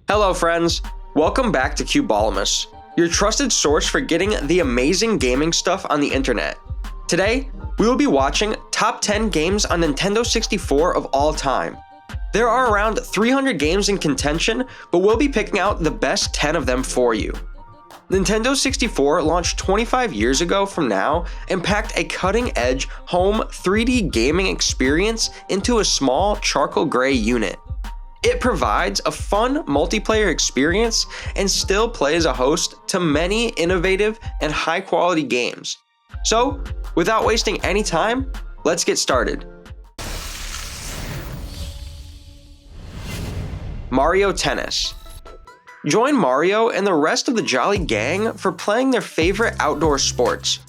Hello friends, welcome back to Cubolomus, your trusted source for getting the amazing gaming stuff on the internet. Today, we will be watching top 10 games on Nintendo 64 of all time. There are around 300 games in contention, but we'll be picking out the best 10 of them for you. Nintendo 64 launched 25 years ago from now and packed a cutting-edge home 3D gaming experience into a small charcoal gray unit. It provides a fun multiplayer experience and still plays a host to many innovative and high-quality games. So, without wasting any time, let's get started. Mario Tennis. Join Mario and the rest of the Jolly Gang for playing their favorite outdoor sports.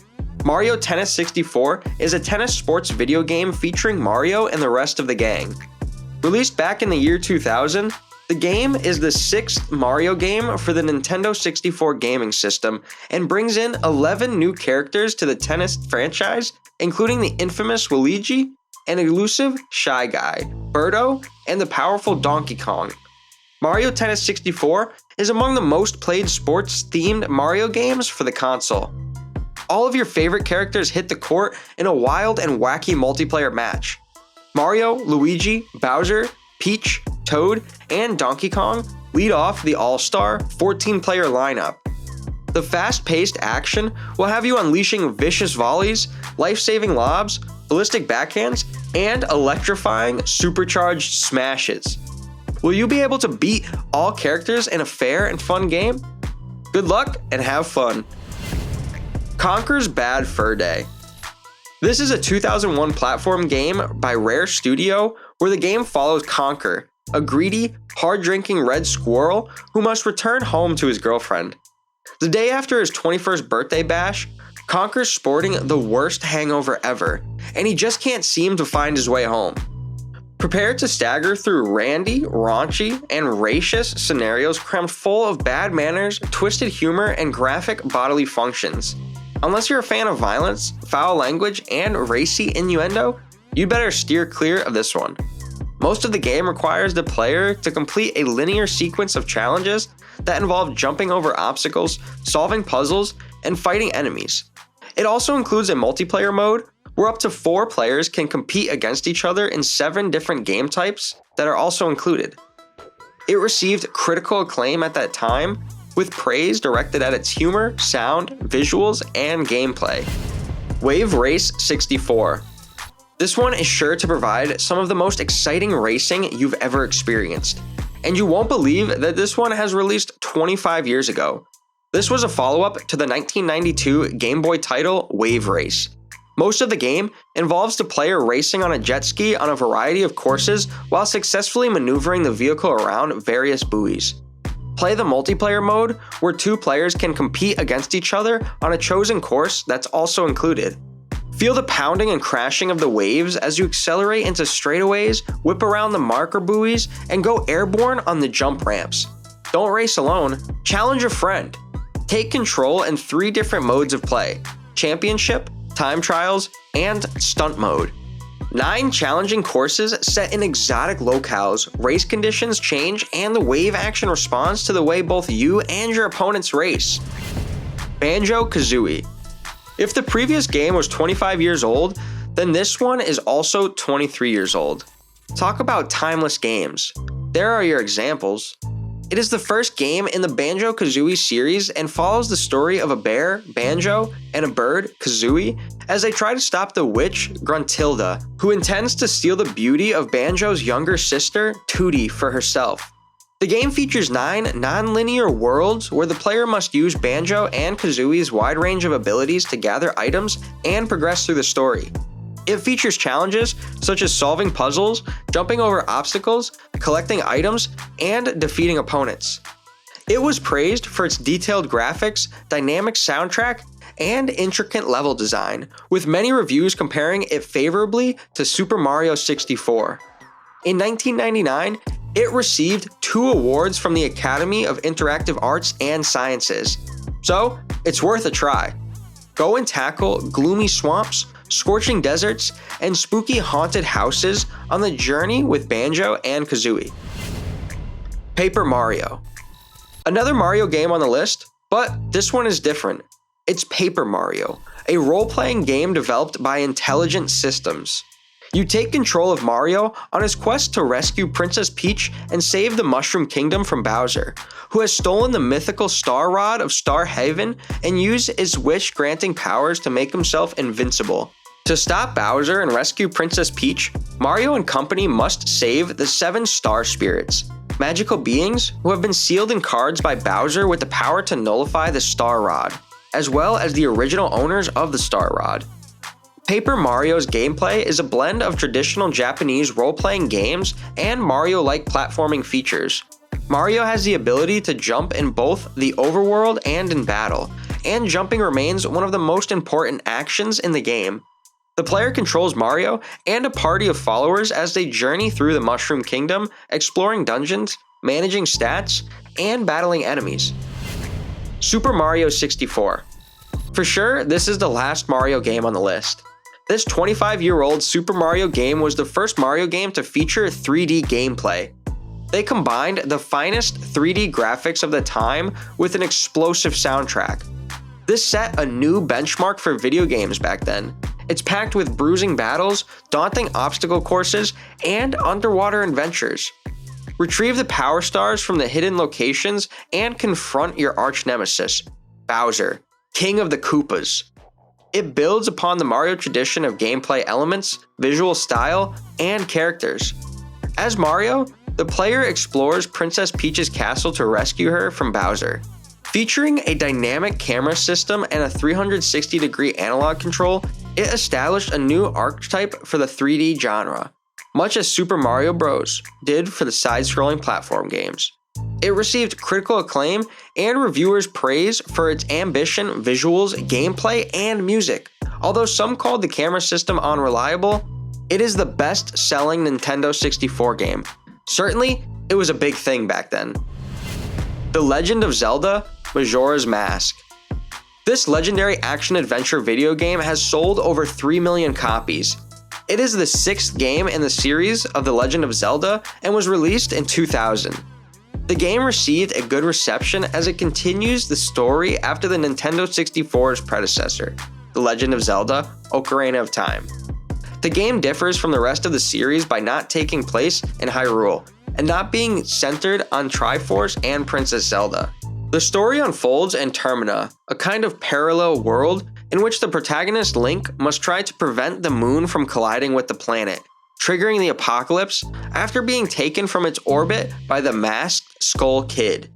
Mario Tennis 64 is a tennis sports video game featuring Mario and the rest of the gang. Released back in the year 2000, the game is the 6th Mario game for the Nintendo 64 gaming system and brings in 11 new characters to the tennis franchise, including the infamous Waluigi, an elusive Shy Guy, Birdo, and the powerful Donkey Kong. Mario Tennis 64 is among the most played sports-themed Mario games for the console. All of your favorite characters hit the court in a wild and wacky multiplayer match. Mario, Luigi, Bowser, Peach, Toad, and Donkey Kong lead off the all-star 14-player lineup. The fast-paced action will have you unleashing vicious volleys, life-saving lobs, ballistic backhands, and electrifying supercharged smashes. Will you be able to beat all characters in a fair and fun game? Good luck and have fun. Conker's Bad Fur Day. This is a 2001 platform game by Rare Studio where the game follows Conker, a greedy, hard-drinking red squirrel who must return home to his girlfriend. The day after his 21st birthday bash, Conker's sporting the worst hangover ever, and he just can't seem to find his way home. Prepare to stagger through randy, raunchy, and racist scenarios crammed full of bad manners, twisted humor, and graphic bodily functions. Unless you're a fan of violence, foul language, and racy innuendo, you'd better steer clear of this one. Most of the game requires the player to complete a linear sequence of challenges that involve jumping over obstacles, solving puzzles, and fighting enemies. It also includes a multiplayer mode where up to 4 players can compete against each other in 7 different game types that are also included. It received critical acclaim at that time, with praise directed at its humor, sound, visuals, and gameplay. Wave Race 64. This one is sure to provide some of the most exciting racing you've ever experienced. And you won't believe that this one has released 25 years ago. This was a follow-up to the 1992 Game Boy title Wave Race. Most of the game involves the player racing on a jet ski on a variety of courses while successfully maneuvering the vehicle around various buoys. Play the multiplayer mode, where 2 players can compete against each other on a chosen course that's also included. Feel the pounding and crashing of the waves as you accelerate into straightaways, whip around the marker buoys, and go airborne on the jump ramps. Don't race alone, challenge a friend. Take control in 3 different modes of play: Championship, Time Trials, and Stunt Mode. 9 challenging courses set in exotic locales, race conditions change, and the wave action responds to the way both you and your opponents race. Banjo-Kazooie. If the previous game was 25 years old, then this one is also 23 years old. Talk about timeless games. There are your examples. It is the first game in the Banjo-Kazooie series and follows the story of a bear, Banjo, and a bird, Kazooie, as they try to stop the witch, Gruntilda, who intends to steal the beauty of Banjo's younger sister, Tooty, for herself. The game features 9 non-linear worlds where the player must use Banjo and Kazooie's wide range of abilities to gather items and progress through the story. It features challenges such as solving puzzles, jumping over obstacles, collecting items, and defeating opponents. It was praised for its detailed graphics, dynamic soundtrack, and intricate level design, with many reviews comparing it favorably to Super Mario 64. In 1999, it received 2 awards from the Academy of Interactive Arts and Sciences, so it's worth a try. Go and tackle gloomy swamps, scorching deserts, and spooky haunted houses on the journey with Banjo and Kazooie. Paper Mario. Another Mario game on the list, but this one is different. It's Paper Mario, a role-playing game developed by Intelligent Systems. You take control of Mario on his quest to rescue Princess Peach and save the Mushroom Kingdom from Bowser, who has stolen the mythical Star Rod of Star Haven and used his wish-granting powers to make himself invincible. To stop Bowser and rescue Princess Peach, Mario and company must save the 7 Star Spirits, magical beings who have been sealed in cards by Bowser with the power to nullify the Star Rod, as well as the original owners of the Star Rod. Paper Mario's gameplay is a blend of traditional Japanese role-playing games and Mario-like platforming features. Mario has the ability to jump in both the overworld and in battle, and jumping remains one of the most important actions in the game. The player controls Mario and a party of followers as they journey through the Mushroom Kingdom, exploring dungeons, managing stats, and battling enemies. Super Mario 64. For sure, this is the last Mario game on the list. This 25-year-old Super Mario game was the first Mario game to feature 3D gameplay. They combined the finest 3D graphics of the time with an explosive soundtrack. This set a new benchmark for video games back then. It's packed with bruising battles, daunting obstacle courses, and underwater adventures. Retrieve the Power Stars from the hidden locations and confront your arch nemesis, Bowser, King of the Koopas. It builds upon the Mario tradition of gameplay elements, visual style, and characters. As Mario, the player explores Princess Peach's castle to rescue her from Bowser. Featuring a dynamic camera system and a 360-degree analog control, it established a new archetype for the 3D genre, much as Super Mario Bros. Did for the side-scrolling platform games. It received critical acclaim and reviewers' praise for its ambition, visuals, gameplay, and music. Although some called the camera system unreliable, it is the best-selling Nintendo 64 game. Certainly, it was a big thing back then. The Legend of Zelda: Majora's Mask. This legendary action-adventure video game has sold over 3 million copies. It is the 6th game in the series of The Legend of Zelda and was released in 2000. The game received a good reception as it continues the story after the Nintendo 64's predecessor, The Legend of Zelda: Ocarina of Time. The game differs from the rest of the series by not taking place in Hyrule and not being centered on Triforce and Princess Zelda. The story unfolds in Termina, a kind of parallel world in which the protagonist Link must try to prevent the moon from colliding with the planet, triggering the apocalypse after being taken from its orbit by the masked Skull Kid.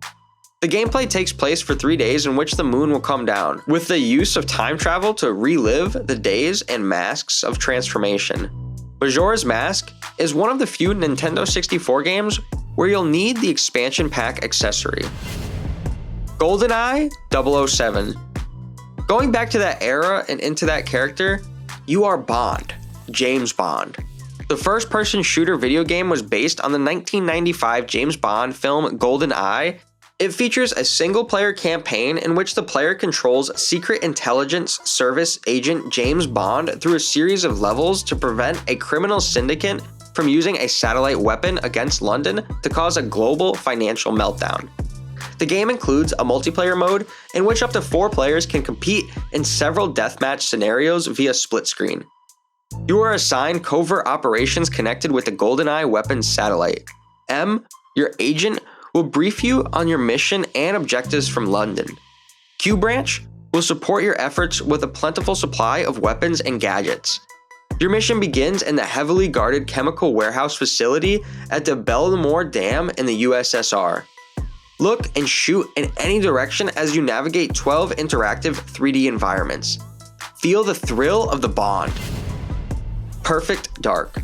The gameplay takes place for 3 days in which the moon will come down, with the use of time travel to relive the days and masks of transformation. Majora's Mask is one of the few Nintendo 64 games where you'll need the expansion pack accessory. GoldenEye 007. Going back to that era and into that character, you are Bond, James Bond. The first-person shooter video game was based on the 1995 James Bond film GoldenEye. It features a single-player campaign in which the player controls Secret Intelligence Service agent James Bond through a series of levels to prevent a criminal syndicate from using a satellite weapon against London to cause a global financial meltdown. The game includes a multiplayer mode in which up to 4 players can compete in several deathmatch scenarios via split screen. You are assigned covert operations connected with the GoldenEye weapons satellite. M, your agent, will brief you on your mission and objectives from London. Q Branch will support your efforts with a plentiful supply of weapons and gadgets. Your mission begins in the heavily guarded chemical warehouse facility at the Belmore Dam in the USSR. Look and shoot in any direction as you navigate 12 interactive 3D environments. Feel the thrill of the Bond. Perfect Dark.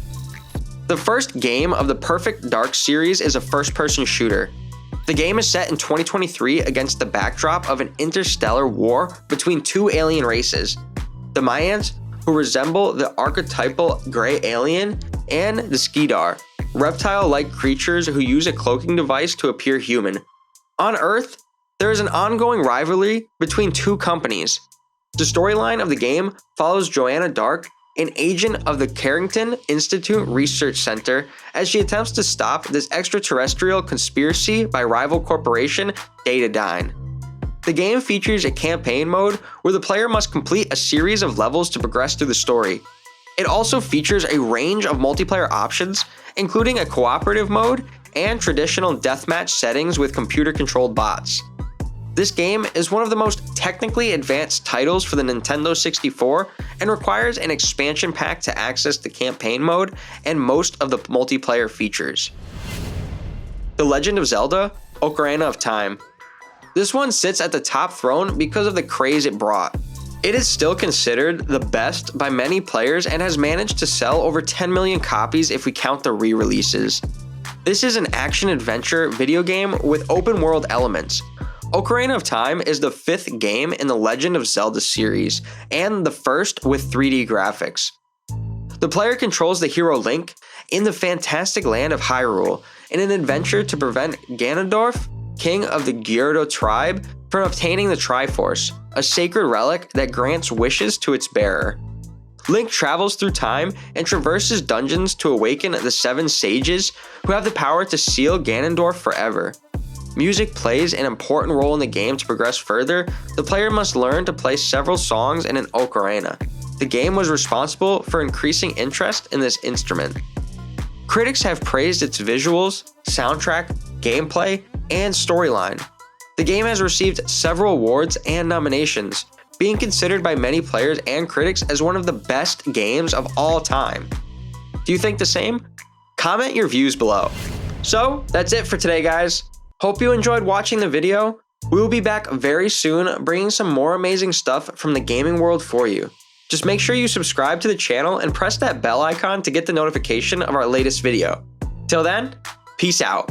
The first game of the Perfect Dark series is a first-person shooter. The game is set in 2023 against the backdrop of an interstellar war between 2 alien races, the Mayans, who resemble the archetypal gray alien, and the Skeedar, reptile-like creatures who use a cloaking device to appear human. On Earth, there is an ongoing rivalry between 2 companies. The storyline of the game follows Joanna Dark, an agent of the Carrington Institute Research Center, as she attempts to stop this extraterrestrial conspiracy by rival corporation Datadyne. The game features a campaign mode where the player must complete a series of levels to progress through the story. It also features a range of multiplayer options, including a cooperative mode and traditional deathmatch settings with computer-controlled bots. This game is one of the most technically advanced titles for the Nintendo 64 and requires an expansion pack to access the campaign mode and most of the multiplayer features. The Legend of Zelda: Ocarina of Time. This one sits at the top throne because of the craze it brought. It is still considered the best by many players and has managed to sell over 10 million copies if we count the re-releases. This is an action-adventure video game with open-world elements. Ocarina of Time is the 5th game in the Legend of Zelda series, and the first with 3D graphics. The player controls the hero Link in the fantastic land of Hyrule in an adventure to prevent Ganondorf, king of the Gerudo tribe, from obtaining the Triforce, a sacred relic that grants wishes to its bearer. Link travels through time and traverses dungeons to awaken the 7 sages who have the power to seal Ganondorf forever. Music plays an important role in the game. To progress further, the player must learn to play several songs in an ocarina. The game was responsible for increasing interest in this instrument. Critics have praised its visuals, soundtrack, gameplay, and storyline. The game has received several awards and nominations, being considered by many players and critics as one of the best games of all time. Do you think the same? Comment your views below. So, that's it for today, guys. Hope you enjoyed watching the video. We will be back very soon bringing some more amazing stuff from the gaming world for you. Just make sure you subscribe to the channel and press that bell icon to get the notification of our latest video. Till then, peace out.